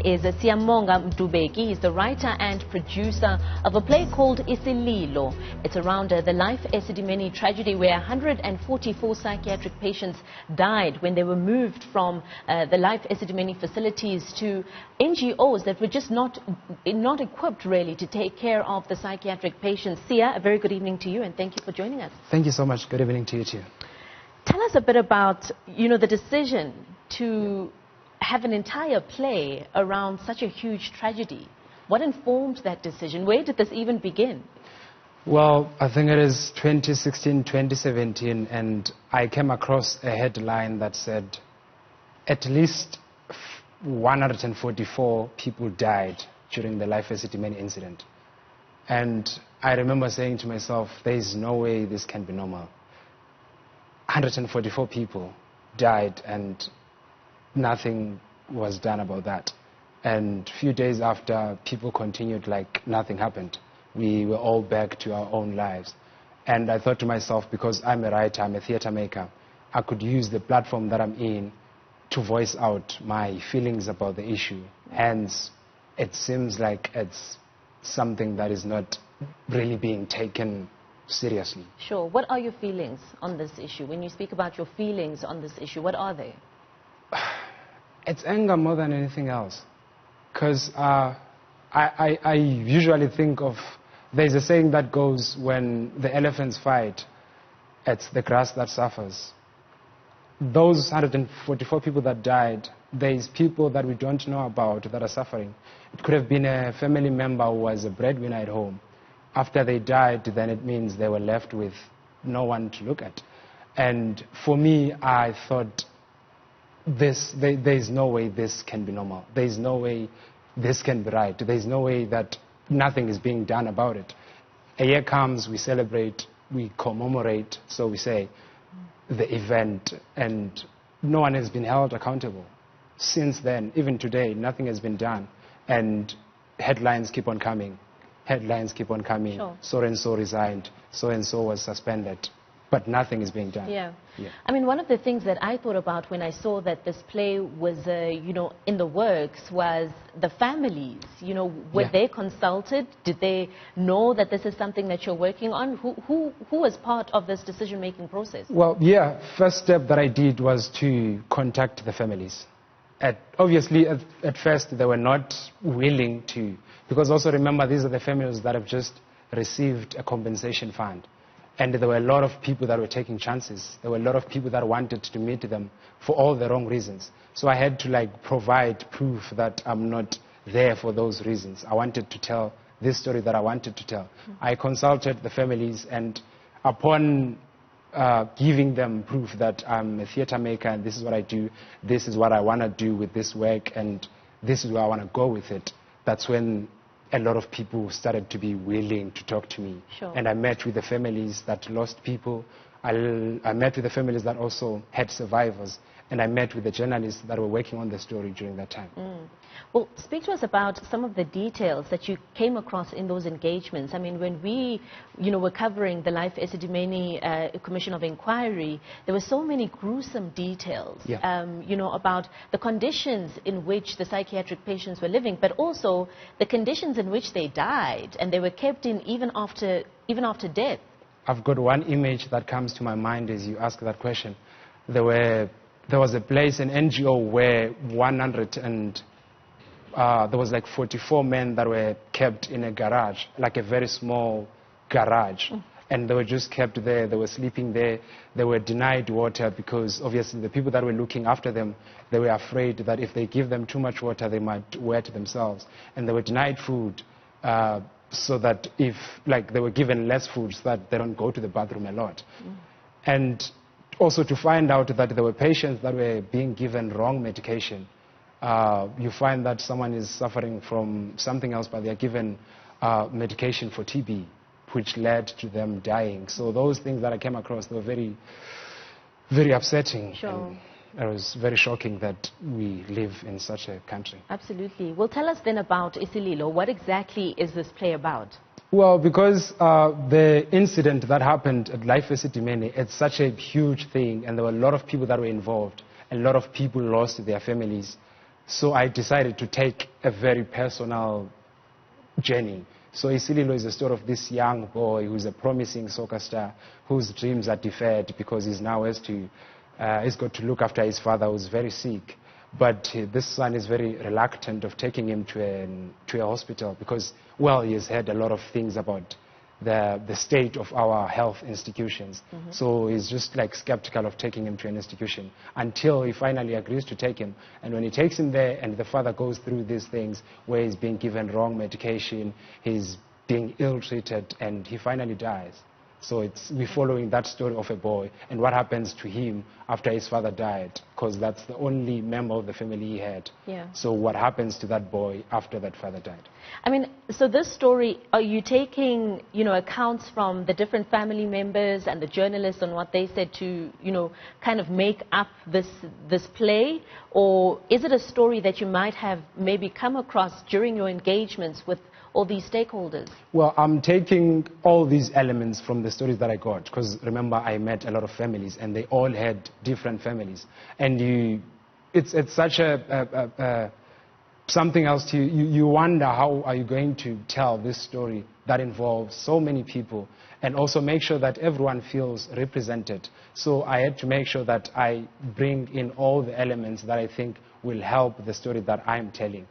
is Siamonga Mdubeki. He's the writer and producer of a play called Isililo. It's around the life esidimeni tragedy where 144 psychiatric patients died when they were moved from the life esidimeni facilities to NGOs that were just not equipped really to take care of the psychiatric patients. Sia, a very good evening to you and thank you for joining us. Thank you so much. Good evening to you too. Tell us a bit about, the decision to have an entire play around such a huge tragedy. What informed that decision? Where did this even begin? Well, I think it is 2016, 2017, and I came across a headline that said at least 144 people died during the life esidimeni incident. And I remember saying to myself, there is no way this can be normal. 144 people died and nothing was done about that. And a few days after, people continued like nothing happened. We were all back to our own lives. And I thought to myself, because I'm a writer, I'm a theater maker, I could use the platform that I'm in to voice out my feelings about the issue. Hence, it seems like it's something that is not really being taken seriously. Sure. What are your feelings on this issue? When you speak about your feelings on this issue, what are they? It's anger more than anything else. Because I usually think of, there's a saying that goes, when the elephants fight, it's the grass that suffers. Those 144 people that died, there's people that we don't know about that are suffering. It could have been a family member who was a breadwinner at home. After they died, then it means they were left with no one to look at. And for me, I thought, there's no way this can be normal. There's no way this can be right. There's no way that nothing is being done about it. A year comes, we celebrate, we commemorate, so we say, the event, and no one has been held accountable. Since then, even today, nothing has been done. And headlines keep on coming. Headlines keep on coming. Sure. So-and-so resigned, so-and-so was suspended. But nothing is being done. Yeah. I mean, one of the things that I thought about when I saw that this play was, in the works was the families. Were they consulted? Did they know that this is something that you're working on? Who was part of this decision-making process? Well, first step that I did was to contact the families. Obviously, at first, they were not willing to, because also remember, these are the families that have just received a compensation fund. And there were a lot of people that were taking chances. There were a lot of people that wanted to meet them for all the wrong reasons. So I had to provide proof that I'm not there for those reasons. I wanted to tell this story that I wanted to tell. I consulted the families, and upon giving them proof that I'm a theater maker and this is what I do, this is what I want to do with this work, and this is where I want to go with it, that's when a lot of people started to be willing to talk to me. Sure. And I met with the families that lost people. I met with the families that also had survivors. And I met with the journalists that were working on the story during that time. Well, speak to us about some of the details that you came across in those engagements. I mean, when we, were covering the Life Esidimeni Commission of Inquiry, there were so many gruesome details, about the conditions in which the psychiatric patients were living, but also the conditions in which they died, and they were kept in even after death. I've got one image that comes to my mind as you ask that question. There was a place, an NGO, where there was 44 men that were kept in a garage, like a very small garage. And they were just kept there, they were sleeping there, they were denied water because obviously the people that were looking after them, they were afraid that if they give them too much water, they might wet themselves. And they were denied food, so that if, they were given less food so that they don't go to the bathroom a lot. And also to find out that there were patients that were being given wrong medication. You find that someone is suffering from something else, but they are given medication for TB, which led to them dying. So those things that I came across, they were very, very upsetting. Sure. And it was very shocking that we live in such a country. Absolutely. Well, tell us then about Isililo. What exactly is this play about? Well, because the incident that happened at Life Esidimeni, it's such a huge thing, and there were a lot of people that were involved. A lot of people lost their families. So I decided to take a very personal journey. So Isililo is a story of this young boy who's a promising soccer star whose dreams are deferred because he's now he's got to look after his father who's very sick. But this son is very reluctant of taking him to a hospital because, well, he has heard a lot of things about the state of our health institutions. So he's just like skeptical of taking him to an institution until he finally agrees to take him. And when he takes him there and the father goes through these things where he's being given wrong medication, he's being ill-treated, and he finally dies. So we're following that story of a boy and what happens to him after his father died, because that's the only member of the family he had. Yeah. So what happens to that boy after that father died? I mean, so this story, are you taking, accounts from the different family members and the journalists on what they said to, kind of make up this play? Or is it a story that you might have maybe come across during your engagements with all these stakeholders? Well, I'm taking all these elements from the stories that I got, because remember, I met a lot of families and they all had different families. And it's such something else to you wonder how are you going to tell this story that involves so many people and also make sure that everyone feels represented. So I had to make sure that I bring in all the elements that I think will help the story that I'm telling.